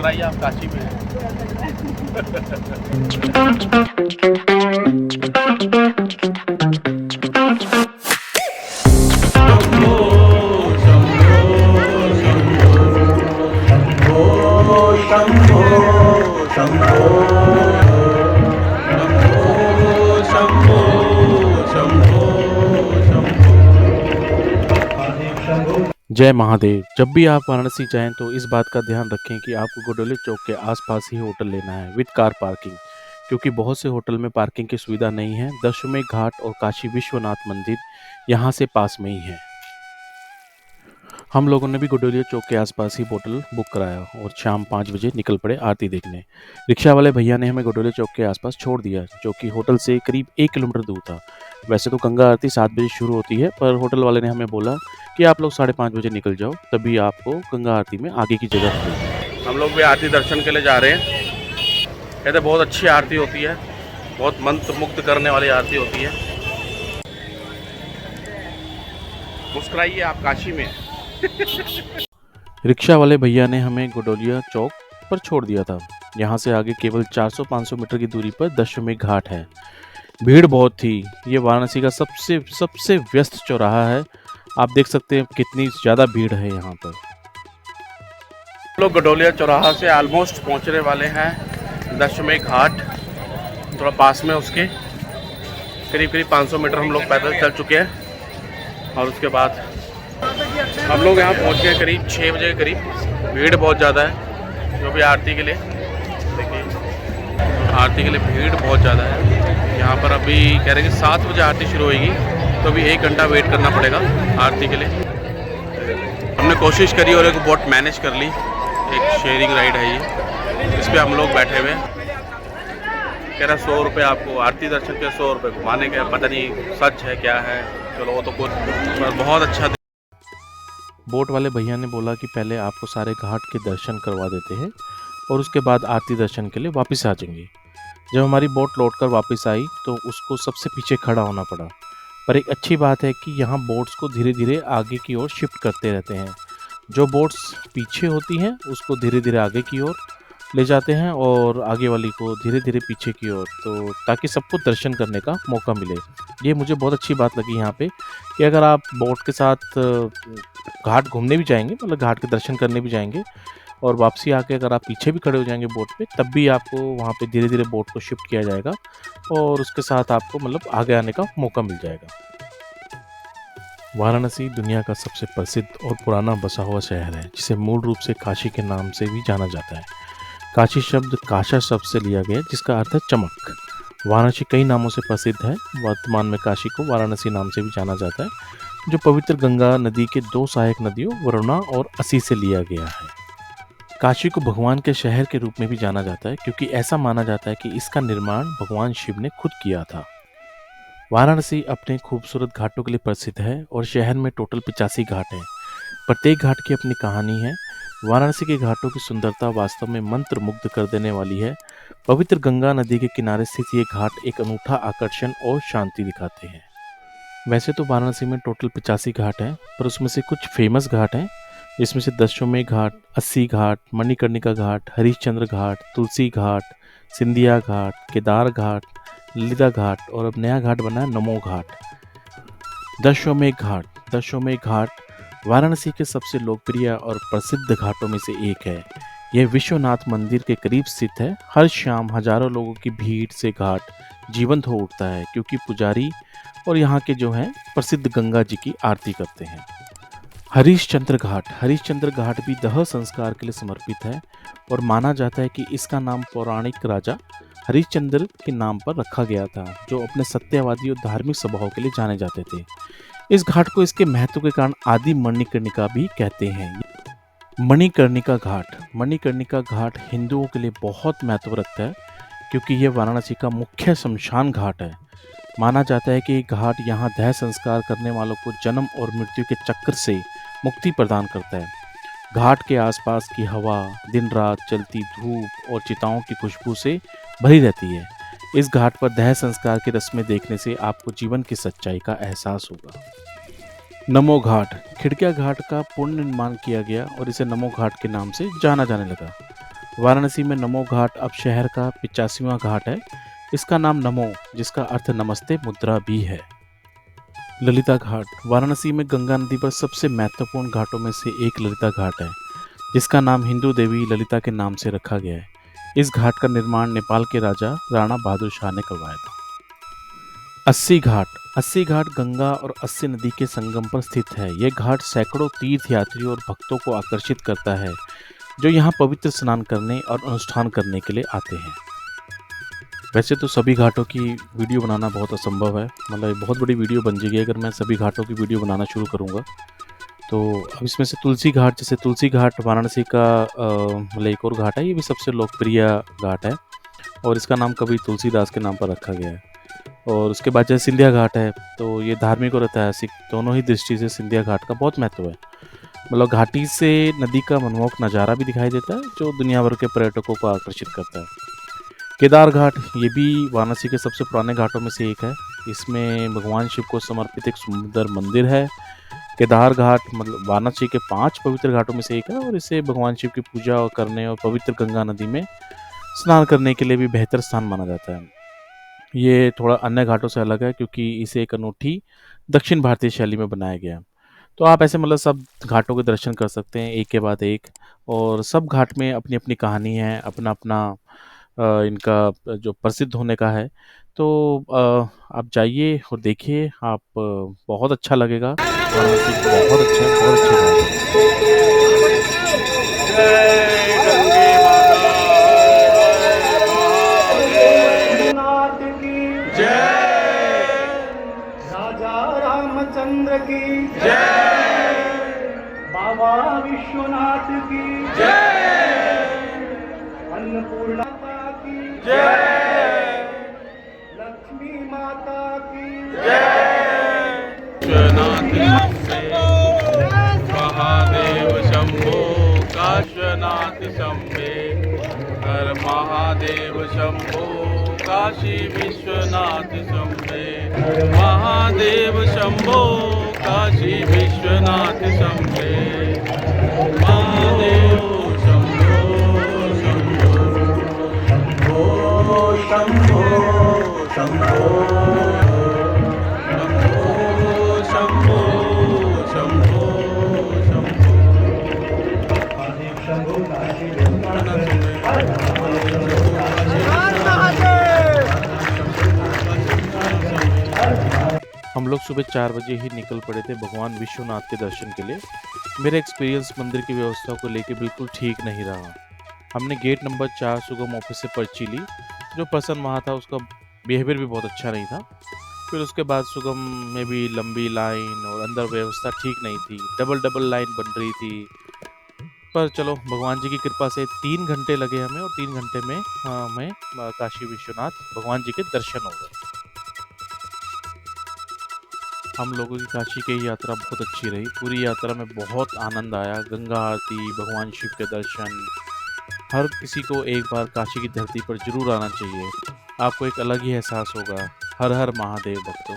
मुस्कुराइए, आप काशी में हैं। शंभो शंभो शंभो शंभो शंभो। जय महादेव। जब भी आप वाराणसी जाएं तो इस बात का ध्यान रखें कि आपको गुडोली चौक के आसपास ही होटल लेना है विद कार पार्किंग, क्योंकि बहुत से होटल में पार्किंग की सुविधा नहीं है। दशमेश घाट और काशी विश्वनाथ मंदिर यहाँ से पास में ही है। हम लोगों ने भी गुडोलिया चौक के आसपास ही होटल बुक कराया और शाम 5 बजे निकल पड़े आरती देखने। रिक्शा वाले भैया ने हमें गुडोलिया चौक के आसपास छोड़ दिया, जो कि होटल से करीब 1 किलोमीटर दूर था। वैसे तो गंगा आरती 7 बजे शुरू होती है, पर होटल वाले ने हमें बोला कि आप लोग 5:30 बजे निकल जाओ, तभी आपको गंगा आरती में आगे की जगह मिलेगी। हम लोग भी आरती दर्शन के लिए जा रहे हैं। कहते बहुत अच्छी आरती होती है, बहुत मंत्र मुग्ध करने वाली आरती होती है। मुस्कुराइए, आप काशी में हैं। रिक्शा वाले भैया ने हमें गुडोलिया चौक पर छोड़ दिया था। यहाँ से आगे केवल 400-500 मीटर की दूरी पर दशमेश घाट है। भीड़ बहुत थी। ये वाराणसी का सबसे सबसे व्यस्त चौराहा है। आप देख सकते हैं कितनी ज़्यादा भीड़ है यहाँ पर। हम लोग गडोलिया चौराहा से ऑलमोस्ट पहुँचने वाले हैं दशमेश घाट। थोड़ा पास में उसके करीब 500 मीटर हम लोग पैदल चल चुके हैं और उसके बाद हम लोग यहाँ पहुँच गए करीब 6 बजे के करीब। भीड़ बहुत ज़्यादा है, जो भी आरती के लिए देखिए, आरती के लिए भीड़ बहुत ज़्यादा है। यहाँ पर अभी कह रहे हैं कि 7 बजे आरती शुरू होगी, तो अभी 1 घंटा वेट करना पड़ेगा आरती के लिए। हमने कोशिश करी और एक बोट मैनेज कर ली। एक शेयरिंग राइड है ये, इस पर हम लोग बैठे हुए हैं। कह रहा 100 रुपये आपको आरती दर्शन के, 100 रुपये घुमाने के। पता नहीं सच है क्या है, चलो वो तो कुछ, पर बहुत अच्छा। बोट वाले भैया ने बोला कि पहले आपको सारे घाट के दर्शन करवा देते हैं और उसके बाद आरती दर्शन के लिए वापस आ जाएंगे। जब हमारी बोट लौटकर वापस आई तो उसको सबसे पीछे खड़ा होना पड़ा। पर एक अच्छी बात है कि यहाँ बोट्स को धीरे धीरे आगे की ओर शिफ्ट करते रहते हैं। जो बोट्स पीछे होती हैं उसको धीरे धीरे आगे की ओर ले जाते हैं और आगे वाली को धीरे धीरे पीछे की ओर, तो ताकि सबको दर्शन करने का मौका मिले। ये मुझे बहुत अच्छी बात लगी यहाँ पे कि अगर आप बोट के साथ घाट घूमने भी जाएंगे, मतलब घाट के दर्शन करने भी जाएंगे और वापसी आके अगर आप पीछे भी खड़े हो जाएंगे बोट पे, तब भी आपको वहाँ पे धीरे धीरे बोट को शिफ्ट किया जाएगा और उसके साथ आपको मतलब आगे आने का मौका मिल जाएगा। वाराणसी दुनिया का सबसे प्रसिद्ध और पुराना बसा हुआ शहर है, जिसे मूल रूप से काशी के नाम से भी जाना जाता है। काशी शब्द काशा शब्द से लिया गया, जिसका अर्थ है चमक। वाराणसी कई नामों से प्रसिद्ध है। वर्तमान में काशी को वाराणसी नाम से भी जाना जाता है, जो पवित्र गंगा नदी के 2 सहायक नदियों वरुणा और असी से लिया गया है। काशी को भगवान के शहर के रूप में भी जाना जाता है, क्योंकि ऐसा माना जाता है कि इसका निर्माण भगवान शिव ने खुद किया था। वाराणसी अपने खूबसूरत घाटों के लिए प्रसिद्ध है और शहर में टोटल 85 घाट हैं। प्रत्येक घाट की अपनी कहानी है। वाराणसी के घाटों की सुंदरता वास्तव में मंत्र मुग्ध कर देने वाली है। पवित्र गंगा नदी के किनारे स्थित ये घाट एक अनूठा आकर्षण और शांति दिखाते हैं। वैसे तो वाराणसी में टोटल 85 घाट हैं, पर उसमें से कुछ फेमस घाट हैं, जिसमें से दशमेश घाट, अस्सी घाट, मणिकर्णिका घाट, हरिश्चंद्र घाट, तुलसी घाट, सिंधिया घाट, केदार घाट, ललिता घाट और अब नया घाट बना है नमो घाट। दशमेश घाट वाराणसी के सबसे लोकप्रिय और प्रसिद्ध घाटों में से एक है। यह विश्वनाथ मंदिर के करीब स्थित है। हर शाम हजारों लोगों की भीड़ से घाट जीवंत हो उठता है, क्योंकि पुजारी और यहाँ के जो हैं प्रसिद्ध गंगा जी की आरती करते हैं। हरिश्चंद्र घाट भी दह संस्कार के लिए समर्पित है और माना जाता है कि इसका नाम पौराणिक राजा हरिश्चंद्र के नाम पर रखा गया था, जो अपने सत्यवादी और धार्मिक स्वभाव के लिए जाने जाते थे। इस घाट को इसके महत्व के कारण आदि मणिकर्णिका भी कहते हैं। मणिकर्णिका घाट हिंदुओं के लिए बहुत महत्व रखता है, क्योंकि यह वाराणसी का मुख्य शमशान घाट है। माना जाता है कि घाट यहाँ देह संस्कार करने वालों को जन्म और मृत्यु के चक्र से मुक्ति प्रदान करता है। घाट के आसपास की हवा दिन रात चलती धूप और चिताओं की खुशबू से भरी रहती है। इस घाट पर देह संस्कार की रस्में देखने से आपको जीवन की सच्चाई का एहसास होगा। नमो घाट, खिड़किया घाट का पुनर्निर्माण किया गया और इसे नमो घाट के नाम से जाना जाने लगा। वाराणसी में नमो घाट अब शहर का 85वां घाट है। इसका नाम नमो, जिसका अर्थ नमस्ते मुद्रा भी है। ललिता घाट वाराणसी में गंगा नदी पर सबसे महत्वपूर्ण घाटों में से एक ललिता घाट है, जिसका नाम हिंदू देवी ललिता के नाम से रखा गया है। इस घाट का निर्माण नेपाल के राजा राणा बहादुर शाह ने करवाया था। अस्सी घाट गंगा और अस्सी नदी के संगम पर स्थित है। यह घाट सैकड़ों तीर्थ यात्रियों और भक्तों को आकर्षित करता है, जो यहाँ पवित्र स्नान करने और अनुष्ठान करने के लिए आते हैं। वैसे तो सभी घाटों की वीडियो बनाना बहुत असंभव है, मतलब बहुत बड़ी वीडियो बन जाएगी अगर मैं सभी घाटों की वीडियो बनाना शुरू करूँगा। तो अब इसमें से तुलसी घाट, जैसे तुलसी घाट वाराणसी का मतलब एक और घाट है, ये भी सबसे लोकप्रिय घाट है और इसका नाम कवि तुलसीदास के नाम पर रखा गया है। और उसके बाद जैसे सिंधिया घाट है, तो ये धार्मिक और ऐतिहासिक दोनों ही दृष्टि से सिंधिया घाट का बहुत महत्व है। मतलब घाटी से नदी का मनमोहक नज़ारा भी दिखाई देता है, जो दुनिया भर के पर्यटकों को आकर्षित करता है। केदार घाट ये भी वाराणसी के सबसे पुराने घाटों में से एक है। इसमें भगवान शिव को समर्पित एक सुंदर मंदिर है। केदार घाट मतलब वाराणसी के 5 पवित्र घाटों में से एक है और इसे भगवान शिव की पूजा करने और पवित्र गंगा नदी में स्नान करने के लिए भी बेहतर स्थान माना जाता है। ये थोड़ा अन्य घाटों से अलग है क्योंकि इसे एक अनूठी दक्षिण भारतीय शैली में बनाया गया है। तो आप ऐसे मतलब सब घाटों के दर्शन कर सकते हैं एक के बाद एक, और सब घाट में अपनी अपनी कहानी है, अपना अपना इनका जो प्रसिद्ध होने का है। तो आप जाइए और देखिए, आप बहुत अच्छा लगेगा। वाराणसी बहुत अच्छा है, बहुत अच्छी घाट है। नाथ की जय, राजा रामचंद्र की जय, बाबा विश्वनाथ की जय, अन्नपूर्णा माता की जय, लक्ष्मी माता की जय। महादेव शंभो काशनाथ शंभे, हर महादेव शंभो काशी विश्वनाथ शंभे, महादेव शंभो काशी विश्वनाथ शंभे, महादेव शंभो शंभो शंभो शंभो शंभो शंभो शंभो महादेव शंभो काशी हम लोग सुबह 4 बजे ही निकल पड़े थे भगवान विश्वनाथ के दर्शन के लिए। मेरा एक्सपीरियंस मंदिर की व्यवस्था को लेके बिल्कुल ठीक नहीं रहा। हमने गेट नंबर 4 सुगम ऑफिस से पर्ची ली। जो पर्सन वहाँ था उसका बिहेवियर भी बहुत अच्छा नहीं था। फिर उसके बाद सुगम में भी लंबी लाइन और अंदर व्यवस्था ठीक नहीं थी, डबल लाइन बन रही थी। पर चलो भगवान जी की कृपा से 3 घंटे लगे हमें, और 3 घंटे में हमें काशी विश्वनाथ भगवान जी के दर्शन हो गए। हम लोगों की काशी की यात्रा बहुत अच्छी रही। पूरी यात्रा में बहुत आनंद आया। गंगा आरती, भगवान शिव के दर्शन, हर किसी को एक बार काशी की धरती पर जरूर आना चाहिए। आपको एक अलग ही एहसास होगा। हर हर महादेव भक्तों।